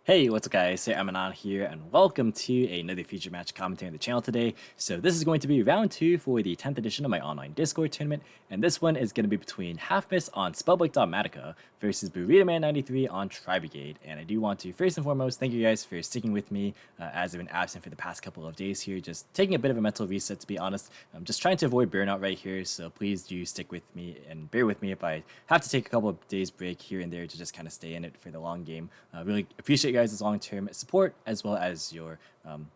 Hey, what's up guys, Emanon here, and welcome to another feature match commentary on the channel today. So this is going to be round 2 for the 10th edition of my online Discord tournament, and this one is going to be between Half-Miss on Spellbook Dogmatika versus BurritoMan93 on Tri-Brigade. And I do want to, first and foremost, thank you guys for sticking with me as I've been absent for the past couple of days here, just taking a bit of a mental reset to be honest. I'm just trying to avoid burnout right here, so please do stick with me and bear with me if I have to take a couple of days break here and there to just kind of stay in it for the long game. Really appreciate you guys' long-term support as well as your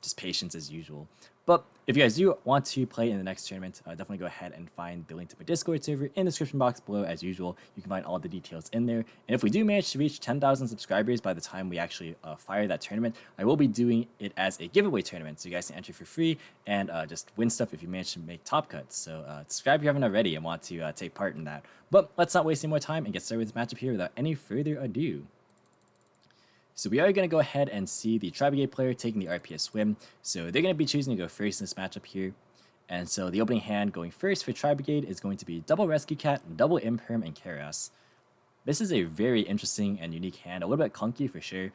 just patience as usual. But if you guys do want to play in the next tournament, definitely go ahead and find the link to my Discord server in the description box below as usual. You can find all the details in there. And if we do manage to reach 10,000 subscribers by the time we actually fire that tournament, I will be doing it as a giveaway tournament. So you guys can enter for free and just win stuff if you manage to make top cuts. So subscribe if you haven't already and want to take part in that. But let's not waste any more time and get started with this matchup here without any further ado. So we are going to go ahead and see the Tri-Brigade player taking the RPS swim. So they're going to be choosing to go first in this matchup here. And so the opening hand going first for Tri-Brigade is going to be double Rescue Cat, double Imperm, and Chaos. This is a very interesting and unique hand, a little bit clunky for sure.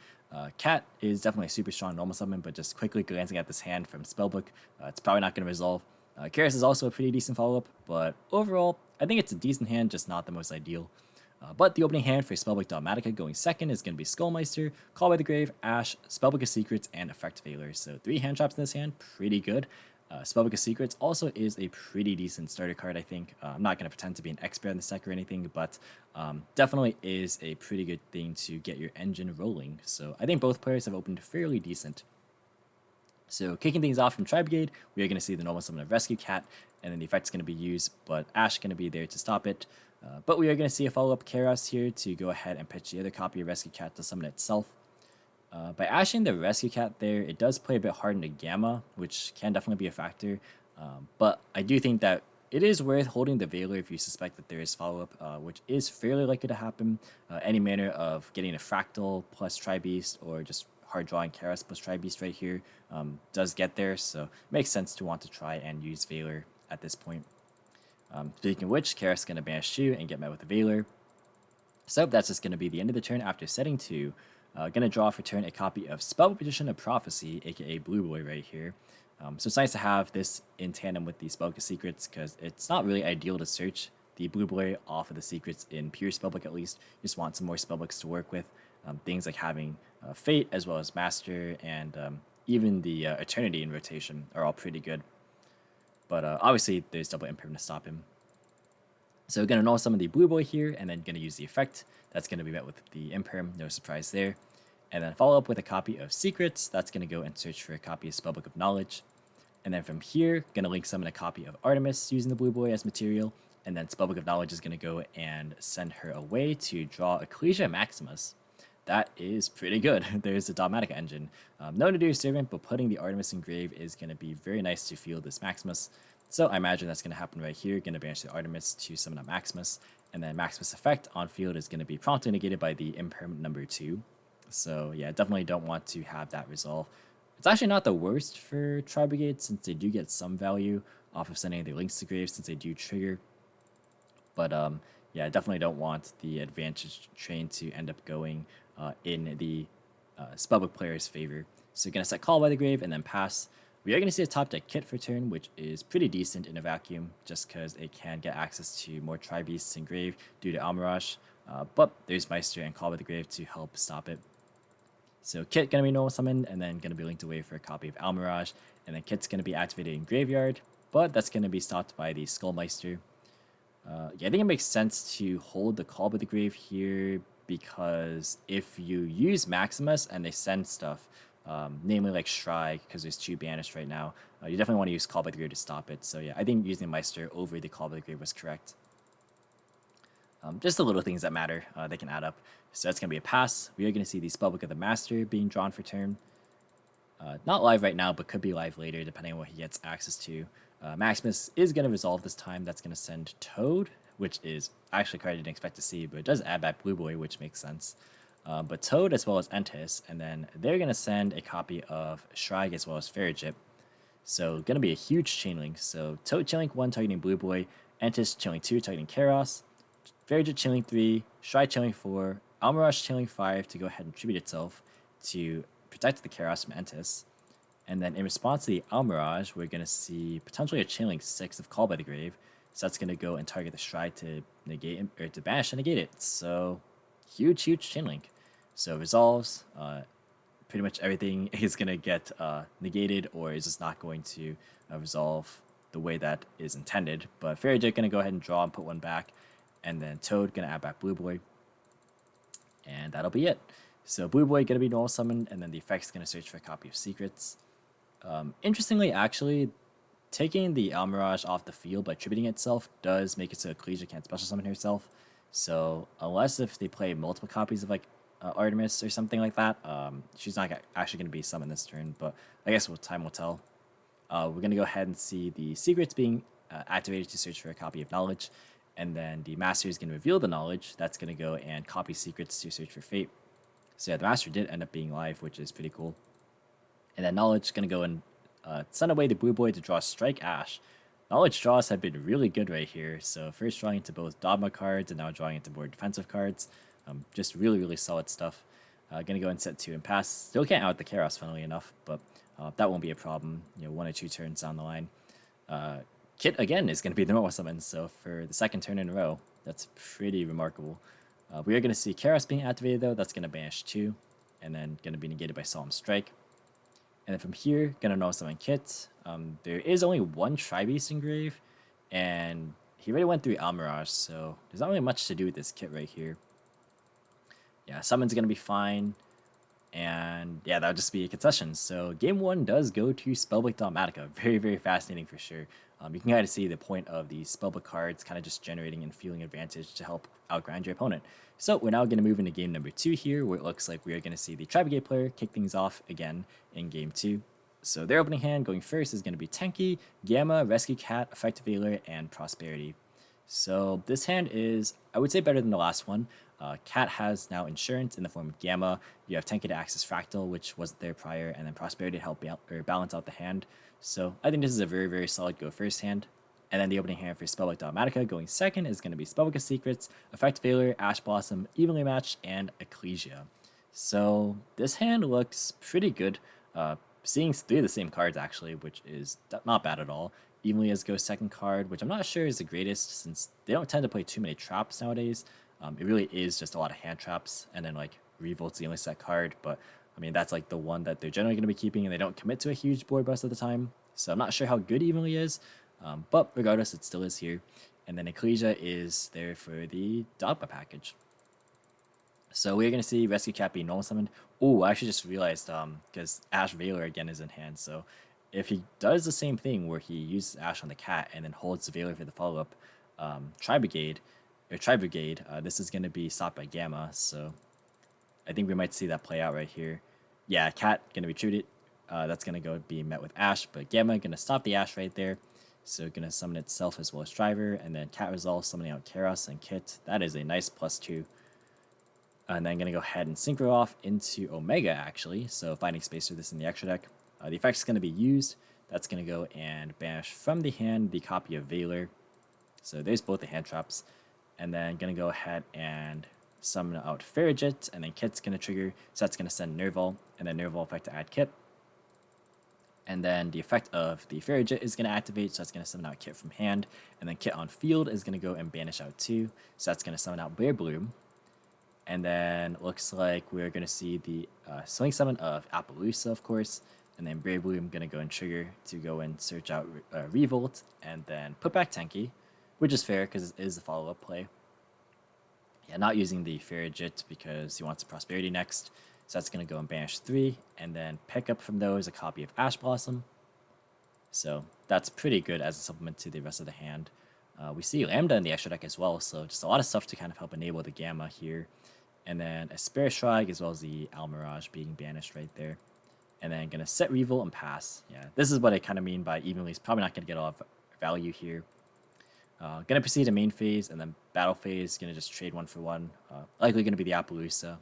Cat is definitely a super strong normal summon, but just quickly glancing at this hand from Spellbook, it's probably not going to resolve. Chaos is also a pretty decent follow-up, but overall, I think it's a decent hand, just not the most ideal. But the opening hand for Spellbook Dogmatika going second is going to be Skullmeister, Call by the Grave, Ash, Spellbook of Secrets, and Effect Veiler. So 3 hand traps in this hand, pretty good. Spellbook of Secrets also is a pretty decent starter card, I think. I'm not going to pretend to be an expert in the deck or anything, but definitely is a pretty good thing to get your engine rolling. So I think both players have opened fairly decent. So kicking things off from Tri-Brigade, we are going to see the normal summon of Rescue Cat, and then the effect's going to be used, but Ash is going to be there to stop it. But we are going to see a follow-up Chaos here to go ahead and pitch the other copy of Rescue Cat to summon itself. By ashing the Rescue Cat there, it does play a bit hard into Gamma, which can definitely be a factor. But I do think that it is worth holding the Veiler if you suspect that there is follow-up, which is fairly likely to happen. Any manner of getting a Fractal plus Tri-Beast or just hard drawing Chaos plus Tri-Beast right here does get there, so it makes sense to want to try and use Veiler at this point. Speaking of which, Chaos is going to banish 2 and get met with a Veiler. So that's just going to be the end of the turn after setting 2. Going to draw for turn a copy of Spellbook Petition of Prophecy, aka Blue Boy right here. So it's nice to have this in tandem with the Spellbook of Secrets because it's not really ideal to search the Blue Boy off of the secrets in pure Spellbook at least. You just want some more Spellbooks to work with. Things like having Fate as well as Master and even the Eternity in rotation are all pretty good. But obviously, there's double Imperm to stop him. So we're going to null summon the Blue Boy here, and then going to use the effect. That's going to be met with the Imperm, no surprise there. And then follow up with a copy of Secrets. That's going to go and search for a copy of Spellbook of Knowledge. And then from here, going to link summon a copy of Artemis using the Blue Boy as material. And then Spellbook of Knowledge is going to go and send her away to draw Ecclesia Maximus. That is pretty good. There's the Dogmatika engine. No to do servant, but putting the Artemis in grave is going to be very nice to field this Maximus. So I imagine that's going to happen right here. Going to banish the Artemis to summon a Maximus. And then Maximus effect on field is going to be promptly negated by the Imperm number 2. So yeah, definitely don't want to have that resolve. It's actually not the worst for Tri-Brigade since they do get some value off of sending their links to grave since they do trigger. But yeah, I definitely don't want the advantage train to end up going in the Spellbook player's favor. So you're going to set Call by the Grave and then pass. We are going to see a top deck Kit for turn, which is pretty decent in a vacuum, just because it can get access to more Tri-Beasts in grave due to Almirage. But there's Meister and Call by the Grave to help stop it. So Kit going to be normal summoned, and then going to be linked away for a copy of Almirage, and then Kit's going to be activated in Graveyard, but that's going to be stopped by the Skullmeister. Yeah, I think it makes sense to hold the Call by the Grave here, because if you use Maximus and they send stuff, namely like Shrike, because there's 2 banished right now, you definitely want to use Call by the Grave to stop it. So yeah, I think using Meister over the Call by the Grave was correct. Just the little things that matter, they can add up. So that's going to be a pass. We are going to see the Spellbook of the Master being drawn for turn. Not live right now, but could be live later depending on what he gets access to. Maximus is going to resolve this time. That's going to send Toad, which is actually a card I didn't expect to see, but it does add back Blue Boy, which makes sense. But Toad as well as Entis, and then they're going to send a copy of Shrike as well as Farid. So going to be a huge chain link. So Toad chain link 1 targeting Blue Boy, Entis chain link 2 targeting Chaos, Farid chain link 3, Shrike chain link 4, Almirage chain link 5 to go ahead and tribute itself, to protect the Chaos from Entis. And then in response to the Almirage, we're going to see potentially a Chainlink 6 if called by the Grave. So that's going to go and target the Stride to negate it, or to banish and negate it. So huge Chainlink. So resolves, pretty much everything is going to get negated, or is just not going to resolve the way that is intended. But Farid going to go ahead and draw and put one back. And then Toad going to add back Blue Boy. And that'll be it. So Blue Boy going to be normal summoned, and then the effect's going to search for a copy of Secrets. Interestingly, actually, taking the Almirage off the field by tributing itself does make it so Ecclesia can't special summon herself. So unless if they play multiple copies of like Artemis or something like that, she's not actually going to be summoned this turn. But I guess time will tell. We're going to go ahead and see the Secrets being activated to search for a copy of Knowledge. And then the Master is going to reveal the Knowledge. That's going to go and copy Secrets to search for Fate. So yeah, the Master did end up being live, which is pretty cool. And then Knowledge is going to go and send away the Blue Boy to draw Strike Ash. Knowledge draws have been really good right here. So first drawing into both Dogma cards and now drawing into more defensive cards. Just really solid stuff. Gonna go and set 2 and pass. Still can't out the Chaos, funnily enough, but that won't be a problem. 1 or 2 turns down the line. Kit again is gonna be the normal summon. So for the 2nd turn in a row, that's pretty remarkable. We are gonna see Chaos being activated though. That's gonna banish 2, and then gonna be negated by Solemn Strike. And then from here, gonna normal summon Kit. There is only 1 Tri-Beast in Grave, and he already went through Almirage, so there's not really much to do with this Kit right here. Yeah, summon's gonna be fine, and yeah, that'll just be a concession. So game 1 does go to Spellbook Dogmatika. Very fascinating for sure. You can kind of see the point of the Spellbook cards kind of just generating and feeling advantage to help outgrind your opponent. So we're now going to move into game number 2 here, where it looks like we are going to see the Tri-Brigade player kick things off again in game 2. So their opening hand going first is going to be Tenki, Gamma, Rescue Cat, Effective Veiler, and Prosperity. So this hand is, I would say, better than the last one. Cat has now Insurance in the form of Gamma. You have Tenki to access Fractal, which wasn't there prior, and then Prosperity to help balance out the hand. So I think this is a very solid go first hand. And then the opening hand for Spellbook Dogmatika going second is going to be Spellbook of Secrets, Effective Veiler, Ash Blossom, Evenly Matched, and Ecclesia. So this hand looks pretty good. Seeing 3 of the same cards actually, which is not bad at all. Evenly as goes second card, which I'm not sure is the greatest since they don't tend to play too many traps nowadays. It really is just a lot of hand traps, and then like Revolt's the only set card, but I mean that's like the one that they're generally going to be keeping, and they don't commit to a huge board bust at the time. So I'm not sure how good Evenly is. But regardless, it still is here. And then Ecclesia is there for the Dogma package. So we're going to see Rescue Cat be normal summoned. Oh, I actually just realized, because Ash Veiler again is in hand. So if he does the same thing where he uses Ash on the cat and then holds the Veiler for the follow-up, Tri-Brigade, this is going to be stopped by Gamma. So I think we might see that play out right here. Yeah, Cat going to be treated. That's going to go be met with Ash, but Gamma going to stop the Ash right there. So going to summon itself as well as Driver, and then Cat Resolve summoning out Keras and Kit. That is a nice +2. And then going to go ahead and synchro off into Omega actually. So finding space for this in the extra deck. The effect is going to be used. That's going to go and banish from the hand the copy of Veiler. So there's both the hand traps. And then going to go ahead and summon out Farigit, and then Kit's going to trigger. So that's going to send Nerval, and then Nerval effect to add Kit. And then the effect of the Farigit is going to activate, so that's going to summon out Kit from hand. And then Kit on field is going to go and banish out 2. So that's going to summon out Bear Bloom. And then it looks like we're going to see the Swing Summon of Appaloosa, of course. And then Bear Bloom going to go and trigger to go and search out Revolt. And then put back Tenki, which is fair because it is a follow-up play. Yeah, not using the Farigit because he wants Prosperity next. So that's going to go and banish 3, and then pick up from those a copy of Ash Blossom. So that's pretty good as a supplement to the rest of the hand. We see Lambda in the extra deck as well, so just a lot of stuff to kind of help enable the Gamma here. And then a Spare Shrike as well as the Almirage being banished right there. And then going to set Revolt and pass. Yeah, this is what I kind of mean by evenly. It's probably not going to get a lot of value here. Going to proceed to main phase, and then battle phase, going to just trade 1 for 1. Likely going to be the Appaloosa,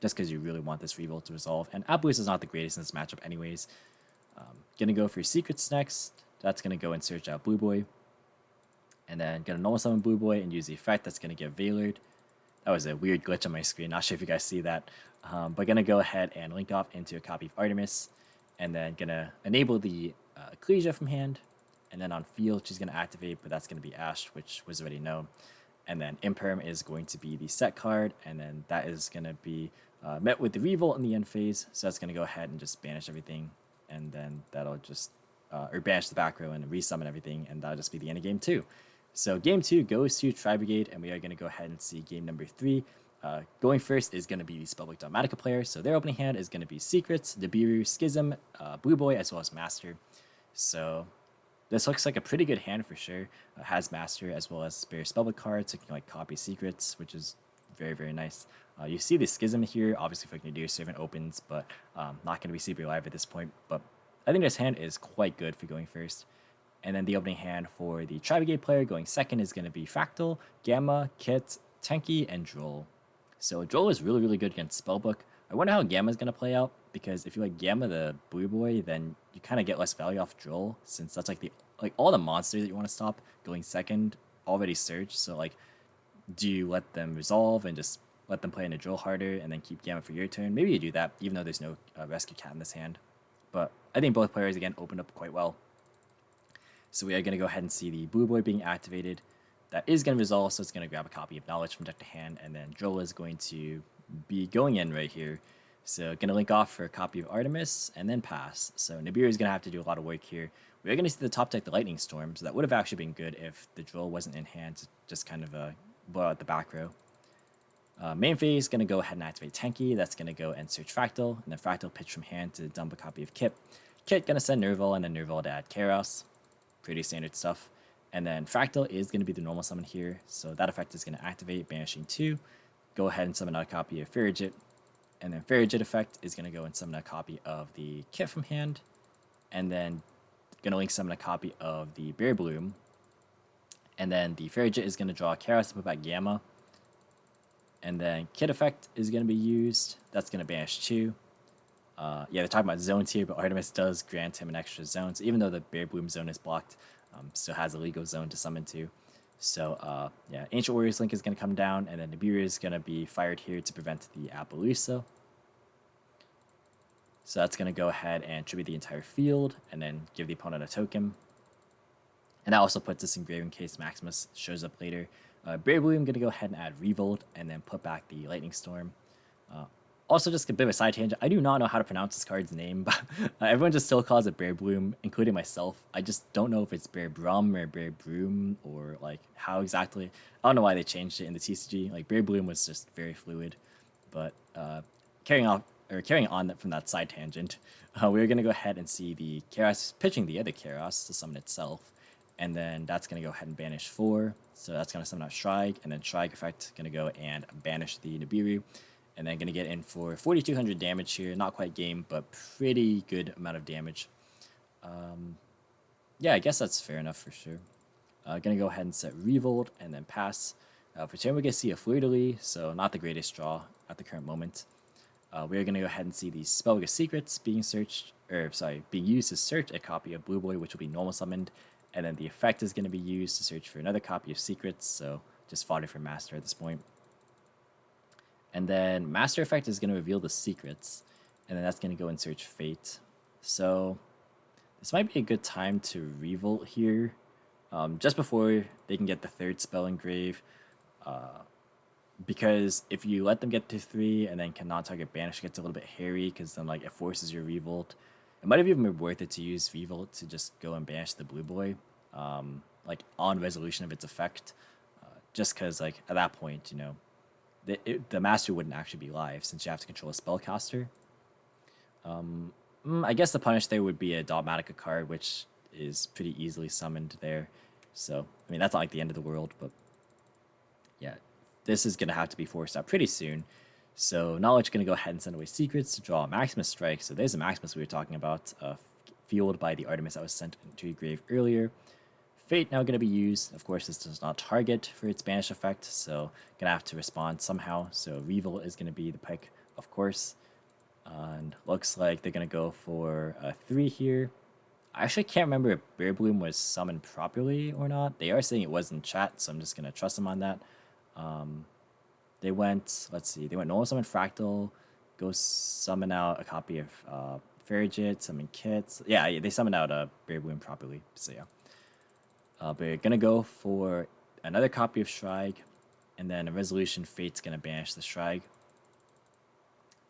just because you really want this Revolt to resolve. And Appaloosa is not the greatest in this matchup anyways. Gonna go for Secrets next. That's gonna go and search out Blue Boy. And then gonna normal summon Blue Boy and use the effect that's gonna get Veilered. That was a weird glitch on my screen. Not sure if you guys see that. But gonna go ahead and link off into a copy of Artemis, and then gonna enable the Ecclesia from hand, and then on field she's gonna activate, but that's gonna be Ash, which was already known. And then Imperm is going to be the set card, and then that is gonna be met with the Revolt in the end phase. So that's gonna go ahead and just banish everything, and then that'll just or banish the back row and resummon everything, and that'll just be the end of game 2. So game 2 goes to Tri-Brigade, and we are going to go ahead and see game number 3. Going first is going to be the Spellbook Dogmatika player. So their opening hand is going to be Secrets, Nibiru, Schism, Blue Boy, as well as Master. So this looks like a pretty good hand for sure. Has Master as well as spare Spellbook cards, so you can like copy Secrets, which is very, very nice. You see the Schism here, obviously if Nibiru Servant opens, but not going to be super live at this point. But I think this hand is quite good for going first. And then the opening hand for the Tri-Brigade player going second is going to be Fractal, Gamma, Kit, Tenki, and Droll. So Droll is really, really good against Spellbook. I wonder how Gamma is going to play out, because if you like Gamma the Blue Boy, then you kind of get less value off Droll, since that's like all the monsters that you want to stop going second already search. So like, do you let them resolve and just let them play into Droll harder and then keep Gamma for your turn? Maybe you do that, even though there's no Rescue Cat in this hand. But I think both players again opened up quite well. So we are going to go ahead and see the Blue Boy being activated. That is going to resolve, so it's going to grab a copy of Knowledge from deck to hand, and then Droll is going to be going in right here. So going to link off for a copy of Artemis, and then pass. So Nibiru is going to have to do a lot of work here. We are going to see the top deck, the Lightning Storm, so that would have actually been good if the Droll wasn't in hand to just kind of blow out the back row. Main phase is going to go ahead and activate Tenki. That's going to go and search Fractal, and then Fractal pitch from hand to dump a copy of Kit. Kit going to send Nerval, and then Nerval to add Chaos. Pretty standard stuff. And then Fractal is going to be the normal summon here, so that effect is going to activate, banishing 2. Go ahead and summon out a copy of Farid, and then Farid effect is going to go and summon a copy of the Kit from hand, and then going to link summon a copy of the Bear Bloom, and then the Farid is going to draw Chaos to put back Gamma, and then Kit effect is going to be used. That's going to banish 2. Yeah, they're talking about zones here, but Artemis does grant him an extra zone. So even though the Bear Bloom zone is blocked, still has a legal zone to summon to. So yeah, Ancient Warriors Link is going to come down, and then Nibiru is going to be fired here to prevent the Appaloosa. So that's going to go ahead and tribute the entire field, and then give the opponent a token. And that also puts us in grave in case Maximus shows up later. Bear Bloom going to go ahead and add Revolt, and then put back the Lightning Storm. Also, just a bit of a side tangent, I do not know how to pronounce this card's name, but everyone just still calls it Bear Bloom, including myself. I just don't know if it's Bear Brum or Bear Broom, or like how exactly. I don't know why they changed it in the TCG. Like Bear Bloom was just very fluid. But carrying on from that side tangent, we're going to go ahead and see the Chaos pitching the other Chaos to summon itself. And then that's going to go ahead and banish 4. So that's going to summon out Shrike, and then Shrike effect going to go and banish the Nibiru. And then going to get in for 4,200 damage here. Not quite game, but pretty good amount of damage. Yeah, I guess that's fair enough for sure. Going to go ahead and set Revolt and then pass. For turn, we're going to see a Fleur-de-Lis, so not the greatest draw at the current moment. We're going to go ahead and see the Spellbook of Secrets being used to search a copy of Blue Boy, which will be normal summoned. And then the effect is going to be used to search for another copy of Secrets, so just fodder for Master at this point. And then Master Effect is going to reveal the Secrets, and then that's going to go and search Fate. So this might be a good time to Revolt here, just before they can get the 3rd spell engrave, because if you let them get to 3 and then cannot target banish, it gets a little bit hairy, because then like it forces your Revolt. It might have even been worth it to use Revolt to just go and banish the Blue Boy, like on resolution of its effect, just because like at that point, you know, the Master wouldn't actually be live, since you have to control a spellcaster. I guess the punish there would be a Dogmatika card, which is pretty easily summoned there. So, I mean, that's not like the end of the world, but yeah, this is going to have to be forced out pretty soon. So, Knowledge going to go ahead and send away Secrets to draw a Maximus Strike. So, there's a Maximus we were talking about, fueled by the Artemis that was sent into your grave earlier. Fate now going to be used. Of course, this does not target for its banish effect, so going to have to respond somehow. So Revolt is going to be the pick, of course. And looks like they're going to go for a 3 here. I actually can't remember if Bear Bloom was summoned properly or not. They are saying it was in chat, so I'm just going to trust them on that. They went, let's see, they went normal summon Fractal, go summon out a copy of Farid, summon Kits. Yeah, they summoned out a Berry Bloom properly, so yeah. But you're gonna go for another copy of Shrike, and then a Resolution Fate's gonna banish the Shrike.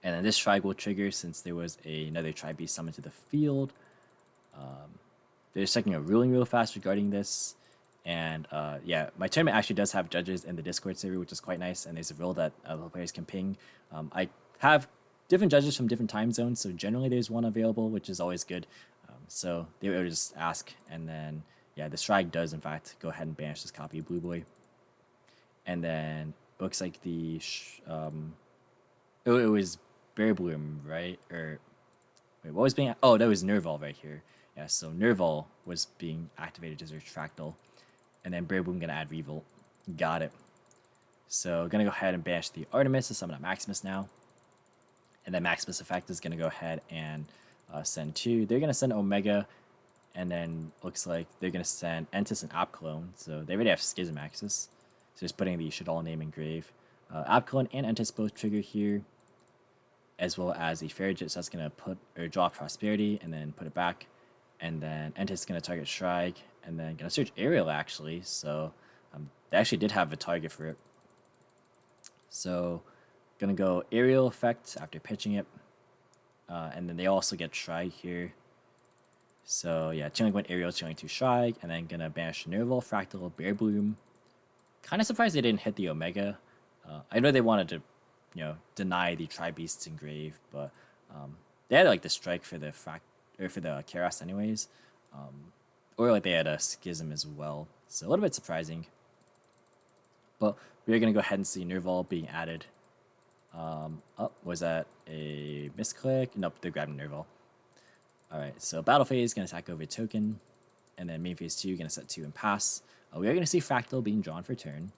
And then this Shrike will trigger since there was another Tri-Beast summoned to the field. They're just checking a ruling real fast regarding this. And yeah, my tournament actually does have judges in the Discord server, which is quite nice. And there's a rule that the players can ping. I have different judges from different time zones, so generally there's one available, which is always good. So they would just ask, and then yeah, the Shrike does in fact go ahead and banish this copy of Blue Boy. And then it looks like the it was Berry Bloom, right? Or wait, what was being? Oh, that was Nerval right here. Yeah, so Nerval was being activated as a Fractal, and then Berry Bloom gonna add Revolt. Got it. So gonna go ahead and banish the Artemis to summon up Maximus now, and then Maximus effect is gonna go ahead and send two. They're gonna send Omega, and then looks like they're gonna send Entis and Apclone. So they already have Schism Axis. So just putting the Shadal name in grave. Apclone and Entis both trigger here, as well as the Farid, so that's gonna put or draw Prosperity and then put it back. And then Entis is going to target Shrike, and then going to search Aerial, actually. So they actually did have a target for it. So going to go Aerial effect after pitching it. And then they also get Shrike here. So yeah, Chilling went Aerial, Chilling 2 Shrike, and then going to banish Nerval, Fractal, Berry Bloom. Kind of surprised they didn't hit the Omega. I know they wanted to, deny the Tri-Beasts in grave, but they had like the strike for the or for the Keras anyways. Or like they had a Schism as well. So a little bit surprising. But we're going to go ahead and see Nerval being added. Was that a misclick? Nope, they're grabbing Nerval. Alright, so Battle Phase, going to attack over a token. And then Main Phase 2, going to set 2 and pass. We are going to see Fractal being drawn for turn.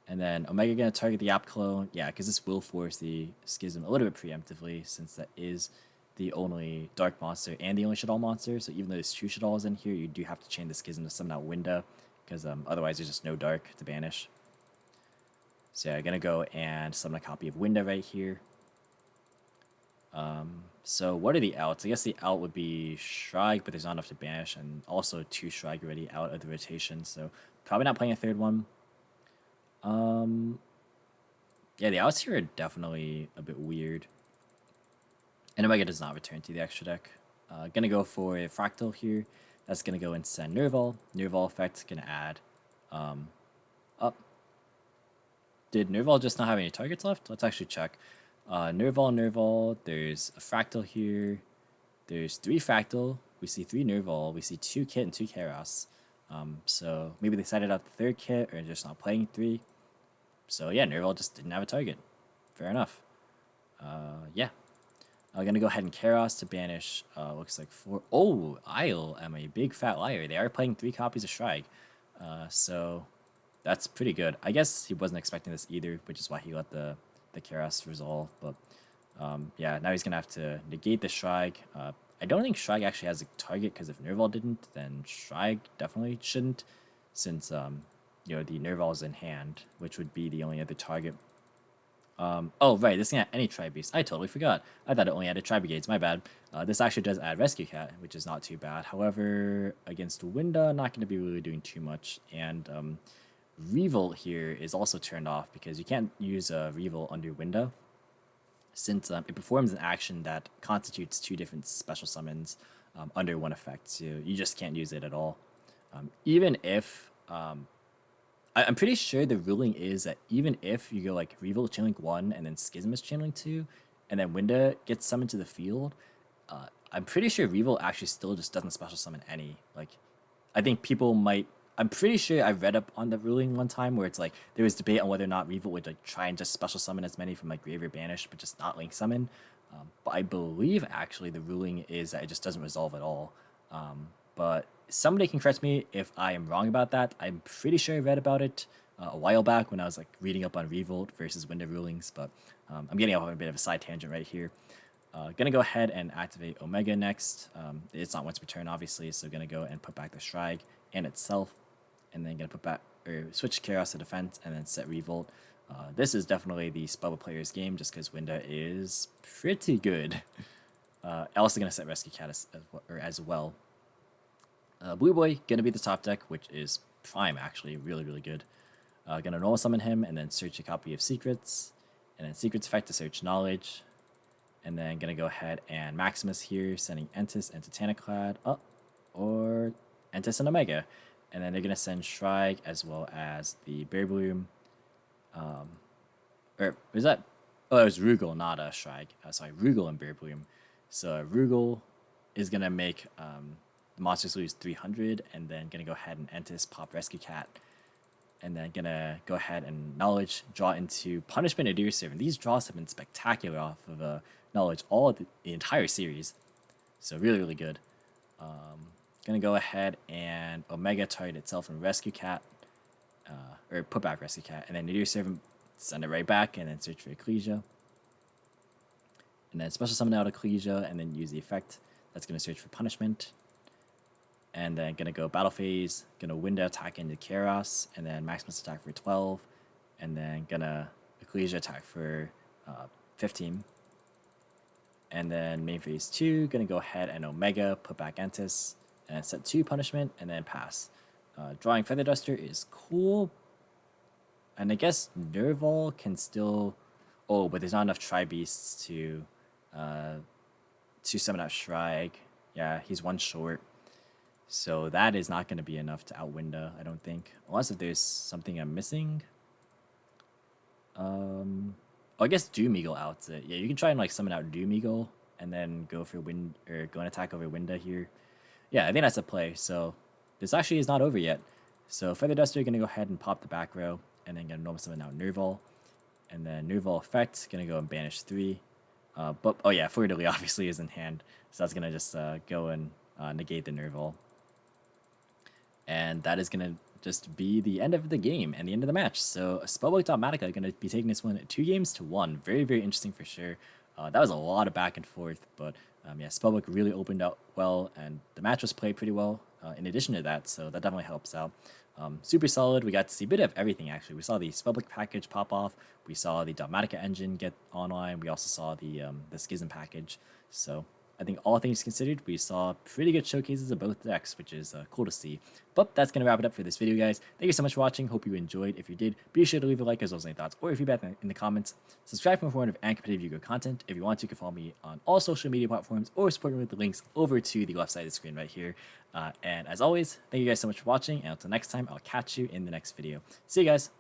And then Omega going to target the Apclone. Yeah, because this will force the Schism a little bit preemptively, since that is the only Dark monster and the only Shadal monster. So even though there's 2 Shadals in here, you do have to chain the Schism to summon out Winda, because otherwise there's just no Dark to banish. So yeah, I'm going to go and summon a copy of Winda right here. So what are the outs? I guess the out would be Shrike, but there's not enough to banish, and also 2 Shrike already out of the rotation, so probably not playing a third one. Yeah, the outs here are definitely a bit weird. And Omega does not return to the extra deck. Gonna go for a Fractal here. That's gonna go and send Nerval. Nerval effect gonna add up. Did Nerval just not have any targets left? Let's actually check. Nerval, there's a Fractal here. There's 3 Fractal. We see 3 Nerval. We see 2 Kit and 2 Keras. So maybe they decided out the 3rd Kit, or just not playing 3. So yeah, Nerval just didn't have a target. Fair enough. Yeah. I'm going to go ahead and Keras to banish, looks like 4. Oh, Isle, I'm a big fat liar. They are playing 3 copies of Shrike. So that's pretty good. I guess he wasn't expecting this either, which is why he let the Keras resolve. But yeah, now he's going to have to negate the Shrike. I don't think Shrike actually has a target, because if Nerval didn't, then Shrike definitely shouldn't, since the Nerval is in hand, which would be the only other target. Oh, right, this can add any Tri-Beast. I totally forgot. I thought it only added Tri-Brigades, my bad. This actually does add Rescue Cat, which is not too bad. However, against Winda, not going to be really doing too much. And Revolt here is also turned off, because you can't use Revolt under Winda, since it performs an action that constitutes 2 different special summons under one effect. So you just can't use it at all. Even if... I'm pretty sure the ruling is that even if you go like Revolt Chainlink 1 and then Schism is Chainlink 2, and then Winda gets summoned to the field, I'm pretty sure Revolt actually still just doesn't special summon any. Like, I think people might... I'm pretty sure I read up on the ruling one time where it's like there was debate on whether or not Revolt would like try and just special summon as many from like Grave or Banish, but just not Link Summon. But I believe actually the ruling is that it just doesn't resolve at all. But somebody can correct me if I am wrong about that. I'm pretty sure I read about it a while back when I was like reading up on Revolt versus Winda rulings, but I'm getting off on a bit of a side tangent right here. Gonna go ahead and activate Omega next. It's not once per turn, obviously, so gonna go and put back the Shrike and itself, and then gonna put back or switch Keras to defense, and then set Revolt. This is definitely the Spellbook player's game just because Winda is pretty good. Also going to set Rescue Cat as well. Blue Boy going to be the top deck, which is prime actually, really, really good. Going to normal summon him and then search a copy of Secrets. And then Secrets effect to search Knowledge. And then going to go ahead and Maximus here, sending Entis and Titaniclad up. Or Entis and Omega. And then they're going to send Shrike as well as the Bear Bloom. Or was that? Oh, it was Rugal, not Shrike. Sorry, Rugal and Bear Bloom. So Rugal is going to make the monsters lose 300, and then going to go ahead and Entis, pop Rescue Cat. And then going to go ahead and Knowledge, draw into Punishment and Deer Servant. These draws have been spectacular off of Knowledge all of the entire series. So really, really good. Going to go ahead and Omega target itself and Rescue Cat. Or put back Rescue Cat. And then Deer Servant, send it right back, and then search for Ecclesia. And then special summon out Ecclesia, and then use the effect. That's going to search for Punishment. And then going to go Battle Phase, going to Winda attack into Chaos, and then Maximus attack for 12. And then going to Ecclesia attack for 15. And then main phase 2, going to go ahead and Omega, put back Entis, and set 2 Punishment, and then pass. Drawing Feather Duster is cool. And I guess Nerval can still... Oh, but there's not enough Tri-Beasts to summon out Shrike. Yeah, he's one short. So that is not going to be enough to out Winda, I don't think. Unless if there's something I'm missing. Oh, I guess Doom Eagle outs it. Yeah, you can try and like summon out Doom Eagle and then go for go and attack over Winda here. Yeah, I think that's a play. So this actually is not over yet. So Feather Duster going to go ahead and pop the back row, and then going to normal summon out Nerval. And then Nerval effect, going to go and banish 3. But oh yeah, Fleur-de-Lis obviously is in hand. So that's going to just go and negate the Nerval. And that is going to just be the end of the game and the end of the match. So Spellbook Dogmatika going to be taking this one 2-1. Very, very interesting for sure. That was a lot of back and forth, but yeah, Spellbook really opened up well, and the match was played pretty well in addition to that, so that definitely helps out. Super solid. We got to see a bit of everything, actually. We saw the Spellbook package pop off. We saw the Dogmatika engine get online. We also saw the Schism package. So I think all things considered, we saw pretty good showcases of both decks, which is cool to see. But that's going to wrap it up for this video, guys. Thank you so much for watching. Hope you enjoyed. If you did, be sure to leave a like as well as any thoughts or feedback in the comments. Subscribe for more informative and competitive Yu-Gi-Oh content. If you want to, you can follow me on all social media platforms or support me with the links over to the left side of the screen right here. And as always, thank you guys so much for watching. And until next time, I'll catch you in the next video. See you guys.